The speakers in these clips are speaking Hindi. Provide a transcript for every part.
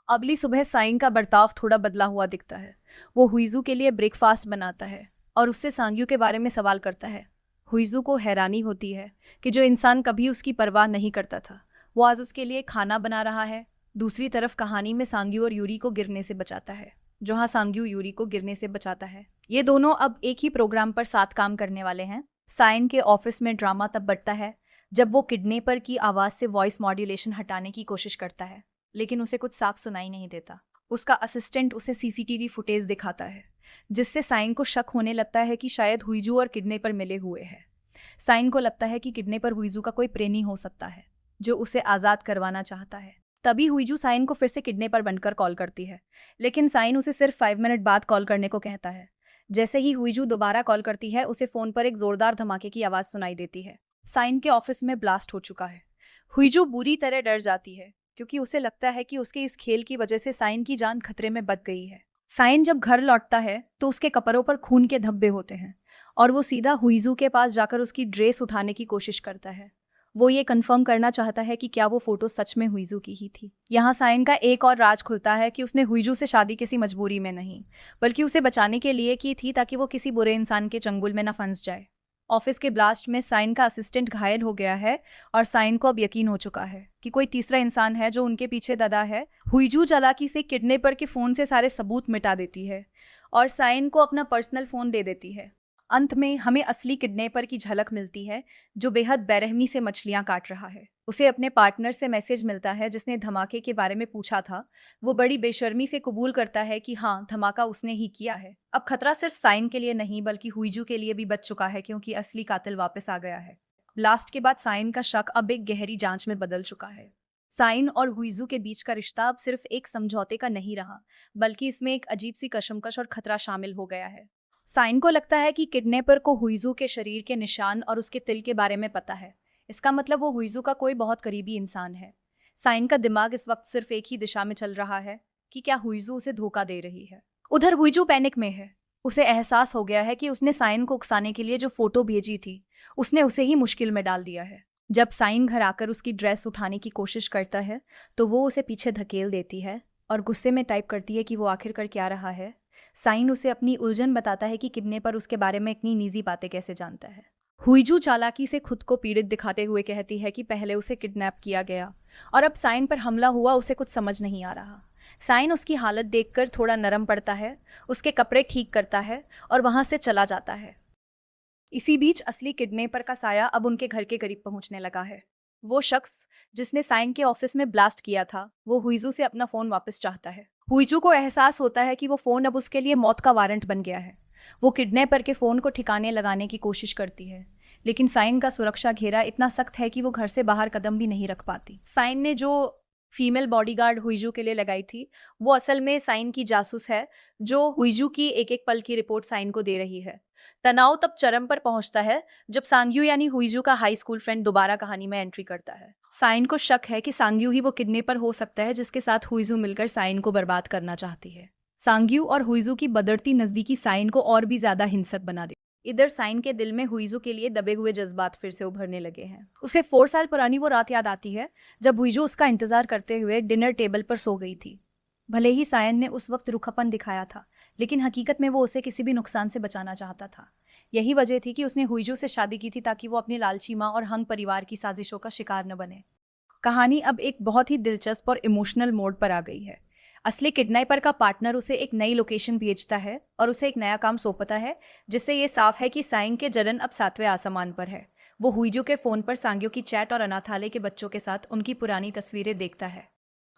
अगली सुबह साइंग का बर्ताव थोड़ा बदला हुआ दिखता है। वो हुईजू के लिए ब्रेकफास्ट बनाता है और उससे सांग्यू के बारे में सवाल करता है। हुईजू को हैरानी होती है कि जो इंसान कभी उसकी परवाह नहीं करता था, वो आज उसके लिए खाना बना रहा है। दूसरी तरफ कहानी में सांग्यू और यूरी को गिरने से बचाता है, जहाँ सांग्यू यूरी को गिरने से बचाता है। ये दोनों अब एक ही प्रोग्राम पर साथ काम करने वाले हैं। साइन के ऑफिस में ड्रामा तब बढ़ता है जब वो किडनैपर की आवाज़ से वॉइस मॉड्यूलेशन हटाने की कोशिश करता है, लेकिन उसे कुछ साफ सुनाई नहीं देता। उसका असिस्टेंट उसे सीसीटीवी फुटेज दिखाता है, जिससे साइन को शक होने लगता है कि शायद हुईजू और किडनैपर मिले हुए हैं। साइन को लगता है कि किडनैपर हुईजू का कोई प्रेमी हो सकता है जो उसे आज़ाद करवाना चाहता है। तभी हुईजू साइन को फिर से किडनैपर बनकर कॉल करती है, लेकिन साइन उसे सिर्फ 5 मिनट बाद कॉल करने को कहता है। जैसे ही हुईजू दोबारा कॉल करती है, उसे फ़ोन पर एक ज़ोरदार धमाके की आवाज़ सुनाई देती है। साइन के ऑफिस में ब्लास्ट हो चुका है। हुईजू बुरी तरह डर जाती है, क्योंकि उसे लगता है कि उसके इस खेल की वजह से साइन की जान खतरे में बच गई है। साइन जब घर लौटता है तो उसके कपड़ों पर खून के धब्बे होते हैं और वो सीधा हुईजू के पास जाकर उसकी ड्रेस उठाने की कोशिश करता है। वो ये कंफर्म करना चाहता है कि क्या वो फोटो सच में हुईजू की ही थी। यहाँ साइन का एक और राज खुलता है कि उसने हुईजू से शादी किसी मजबूरी में नहीं, बल्कि उसे बचाने के लिए की थी, ताकि वो किसी बुरे इंसान के चंगुल में न फंस जाए। ऑफिस के ब्लास्ट में साइन का असिस्टेंट घायल हो गया है और साइन को अब यकीन हो चुका है कि कोई तीसरा इंसान है जो उनके पीछे दबा है। हुईजू चालाकी से किडनैपर के फोन से सारे सबूत मिटा देती है और साइन को अपना पर्सनल फोन दे देती है। अंत में हमें असली किडनैपर की झलक मिलती है, जो बेहद बेरहमी से मछलियां काट रहा है। उसे अपने पार्टनर से मैसेज मिलता है जिसने धमाके के बारे में पूछा था। वो बड़ी बेशर्मी से कबूल करता है कि हाँ, धमाका उसने ही किया है। अब खतरा सिर्फ साइन के लिए नहीं, बल्कि हुईजू के लिए भी बच चुका है, क्योंकि असली कातिल वापस आ गया है। ब्लास्ट के बाद साइन का शक अब एक गहरी जांच में बदल चुका है। साइन और हुईजू के बीच का रिश्ता अब सिर्फ एक समझौते का नहीं रहा, बल्कि इसमें एक अजीब सी कशमकश और खतरा शामिल हो गया है। साइन को लगता है कि किडनैपर को हुईजू के शरीर के निशान और उसके तिल के बारे में पता है। इसका मतलब वो हुईजू का कोई बहुत करीबी इंसान है। साइन का दिमाग इस वक्त सिर्फ एक ही दिशा में चल रहा है कि क्या हुईजू उसे धोखा दे रही है। उधर हुईजू पैनिक में है। उसे एहसास हो गया है कि उसने साइन को उकसाने के लिए जो फोटो भेजी थी, उसने उसे ही मुश्किल में डाल दिया है। जब साइन घर आकर उसकी ड्रेस उठाने की कोशिश करता है तो वो उसे पीछे धकेल देती है और गुस्से में टाइप करती है कि वो आखिर कर क्या रहा है। साइन उसे अपनी उलझन बताता है कि किडनैपर उसके बारे में इतनी निजी बातें कैसे जानता है। हुईजू चालाकी से खुद को पीड़ित दिखाते हुए कहती है कि पहले उसे किडनैप किया गया और अब साइन पर हमला हुआ, उसे कुछ समझ नहीं आ रहा। साइन उसकी हालत देखकर थोड़ा नरम पड़ता है, उसके कपड़े ठीक करता है और वहां से चला जाता है। इसी बीच असली किडनैपर का साया अब उनके घर के करीब पहुंचने लगा है। वो शख्स जिसने साइन के ऑफिस में ब्लास्ट किया था, वो हुईजू से अपना फोन वापस चाहता है। हुईजू को एहसास होता है कि वो फोन अब उसके लिए मौत का वारंट बन गया है। वो किडनैपर के फोन को ठिकाने लगाने की कोशिश करती है, लेकिन साइन का सुरक्षा घेरा इतना सख्त है कि वो घर से बाहर कदम भी नहीं रख पाती। साइन ने जो फीमेल बॉडीगार्ड हुईजू के लिए लगाई थी, वो असल में साइन की जासूस है, जो हुईजू की एक एक पल की रिपोर्ट साइन को दे रही है। तनाव तब चरम पर पहुंचता है जब सांग्यू यानी हुईजू का हाई स्कूल फ्रेंड दोबारा कहानी में एंट्री करता है। साइन को शक है कि सांग्यू ही वो किडनैपर हो सकता है जिसके साथ हुईजू मिलकर साइन को बर्बाद करना चाहती है। सांग्यू और हुईजू की बदड़ती नजदीकी साइन को और भी ज्यादा हिंसक बना दे। इधर साइन के दिल में हुईजू के लिए दबे हुए जज्बात फिर से उभरने लगे हैं। उसे 4 साल पुरानी वो रात याद आती है जब हुईजू उसका इंतजार करते हुए डिनर टेबल पर सो गई थी। भले ही साइन ने उस वक्त रुखापन दिखाया था, लेकिन हकीकत में वो उसे किसी भी नुकसान से बचाना चाहता था। यही वजह थी कि उसने हुईजू से शादी की थी, ताकि वो अपनी लालची माँ और हंग परिवार की साजिशों का शिकार न बने। कहानी अब एक बहुत ही दिलचस्प और इमोशनल मोड पर आ गई है। असली किडनैपर का पार्टनर उसे एक नई लोकेशन भेजता है और उसे एक नया काम सौंपता है, जिससे ये साफ है कि साइन के जलन अब 7वें आसमान पर है। वो हुईजू के फोन पर सांग्यो की चैट और अनाथालय के बच्चों के साथ उनकी पुरानी तस्वीरें देखता है।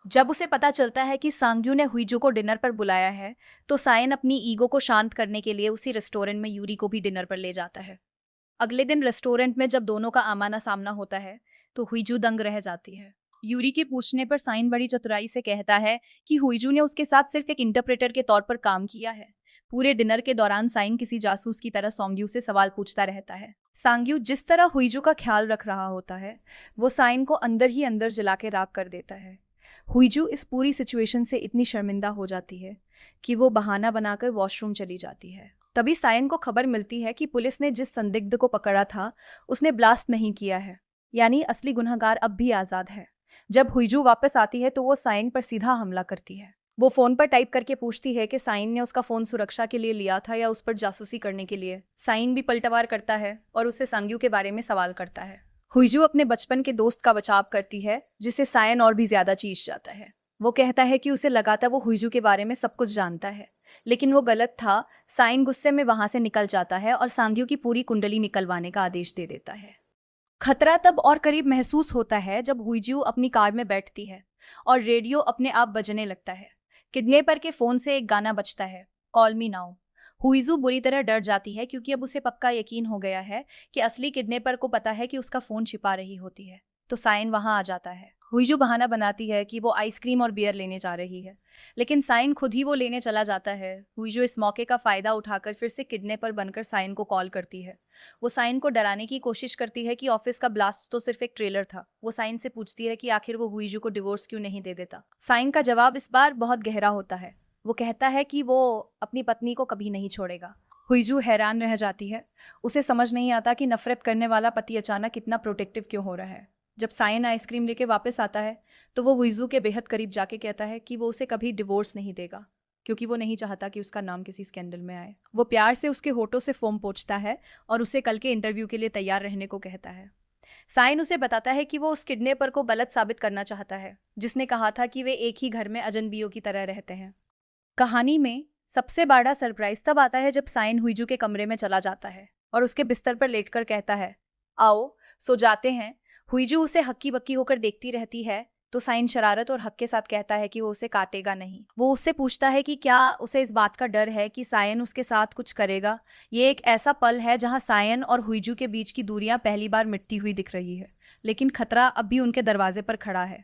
जब उसे पता चलता है कि सांग्यू ने हुईजू को डिनर पर बुलाया है, तो साइन अपनी ईगो को शांत करने के लिए उसी रेस्टोरेंट में यूरी को भी डिनर पर ले जाता है। अगले दिन रेस्टोरेंट में जब दोनों का आमाना सामना होता है तो हुईजू दंग रह जाती है। यूरी के पूछने पर साइन बड़ी चतुराई से कहता है कि हुईजू ने उसके साथ सिर्फ एक इंटरप्रेटर के तौर पर काम किया है। पूरे डिनर के दौरान साइन किसी जासूस की तरह सांग्यू से सवाल पूछता रहता है। सांग्यू जिस तरह हुईजू का ख्याल रख रहा होता है, वो साइन को अंदर ही अंदर जला के राख कर देता है। हुईजू इस पूरी सिचुएशन से इतनी शर्मिंदा हो जाती है कि वो बहाना बनाकर वॉशरूम चली जाती है। तभी साइन को खबर मिलती है कि पुलिस ने जिस संदिग्ध को पकड़ा था, उसने ब्लास्ट नहीं किया है, यानी असली गुनहगार अब भी आज़ाद है। जब हुईजू वापस आती है तो वो साइन पर सीधा हमला करती है। वो फोन पर टाइप करके पूछती है कि साइन ने उसका फोन सुरक्षा के लिए लिया था या उस पर जासूसी करने के लिए। साइन भी पलटवार करता है और उससे सांग्यू के बारे में सवाल करता है। हुईजू अपने बचपन के दोस्त का बचाव करती है, जिससे साइन और भी ज्यादा चीज जाता है। वो कहता है कि उसे लगा था वो हुईजू के बारे में सब कुछ जानता है, लेकिन वो गलत था। साइन गुस्से में वहां से निकल जाता है और सांग्यू की पूरी कुंडली निकलवाने का आदेश दे देता है। खतरा तब और करीब महसूस होता है जब हुईजू अपनी कार में बैठती है और रेडियो अपने आप बजने लगता है। किडनैपर के फोन से एक गाना बजता है, कॉल मी नाउ। हुईजू बुरी तरह डर जाती है क्योंकि अब उसे पक्का यकीन हो गया है कि असली किडनैपर को पता है कि उसका फोन छिपा रही होती है। तो साइन वहां आ जाता है। हुईजू बहाना बनाती है कि वो आइसक्रीम और बियर लेने जा रही है, लेकिन साइन खुद ही वो लेने चला जाता है। हुईजू इस मौके का फायदा उठाकर फिर से किडनैपर बनकर साइन को कॉल करती है। वो साइन को डराने की कोशिश करती है कि ऑफिस का ब्लास्ट तो सिर्फ एक ट्रेलर था। वो साइन से पूछती है कि आखिर वो हुईजू को डिवोर्स क्यों नहीं दे देता। साइन का जवाब इस बार बहुत गहरा होता है। वो कहता है कि वो अपनी पत्नी को कभी नहीं छोड़ेगा। हुईजू हैरान रह जाती है। उसे समझ नहीं आता कि नफरत करने वाला पति अचानक इतना प्रोटेक्टिव क्यों हो रहा है। जब साइन आइसक्रीम लेके वापस आता है तो वो हुईजू के बेहद करीब जाके कहता है कि वो उसे कभी डिवोर्स नहीं देगा, क्योंकि वो नहीं चाहता कि उसका नाम किसी स्कैंडल में आए। वो प्यार से उसके होठों से फोम पोंछता है और उसे कल के इंटरव्यू के लिए तैयार रहने को कहता है। साइन उसे बताता है कि वो उस किडनैपर को गलत साबित करना चाहता है, जिसने कहा था कि वे एक ही घर में अजनबियों की तरह रहते हैं। कहानी में सबसे बड़ा सरप्राइज तब आता है जब साइन हुईजू के कमरे में चला जाता है और उसके बिस्तर पर लेटकर कहता है, आओ सो जाते हैं। हुईजू उसे हक्की बक्की होकर देखती रहती है तो साइन शरारत और हक के साथ कहता है कि वो उसे काटेगा नहीं। वो उससे पूछता है कि क्या उसे इस बात का डर है कि सायन उसके साथ कुछ करेगा। ये एक ऐसा पल है जहां सायन और हुईजू के बीच की दूरियां पहली बार मिटती हुई दिख रही है, लेकिन खतरा अब भी उनके दरवाजे पर खड़ा है।